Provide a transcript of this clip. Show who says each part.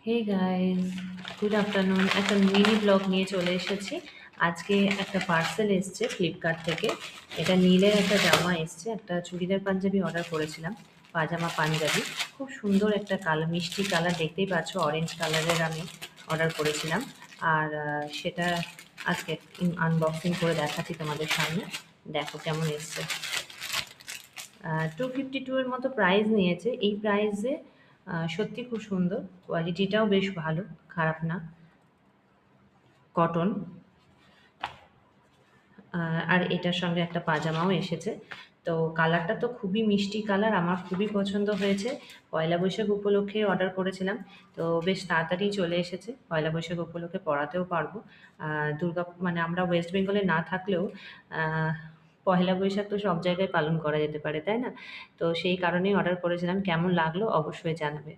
Speaker 1: হে guys, good afternoon. একটা mini blog নিয়ে চলে এসেছি। আজকে একটা পার্সেল এসছে ফ্লিপকার্ট থেকে। এটা নীলের একটা জামা এসছে, একটা চুড়িদার পাঞ্জাবি অর্ডার করেছিলাম, পাজামা পাঞ্জাবি। খুব সুন্দর একটা কালার, মিষ্টি কালার, দেখতেই পাচ্ছ অরেঞ্জ কালারের আমি অর্ডার করেছিলাম। আর সেটা আজকে আনবক্সিং করে দেখাচ্ছি তোমাদের সামনে। দেখো কেমন এসছে। 252 এর মতো প্রাইস নিয়েছে। এই প্রাইসে সত্যি খুব সুন্দর, কোয়ালিটিটাও বেশ ভালো, খারাপ না, কটন। আর এটার সঙ্গে একটা পাজামাও এসেছে। তো কালারটা তো খুবই মিষ্টি কালার, আমার খুবই পছন্দ হয়েছে। পয়লা বৈশাখ উপলক্ষে অর্ডার করেছিলাম, তো বেশ তাড়াতাড়ি চলে এসেছে। পয়লা বৈশাখ উপলক্ষে পরাতেও পারবো। মানে আমরা ওয়েস্ট বেঙ্গলে না থাকলেও পহেলা বৈশাখ তো সব জায়গায় পালন করা যেতে পারে, তাই না? তো সেই কারণেই অর্ডার করেছিলাম। কেমন লাগলো অবশ্যই জানাবে।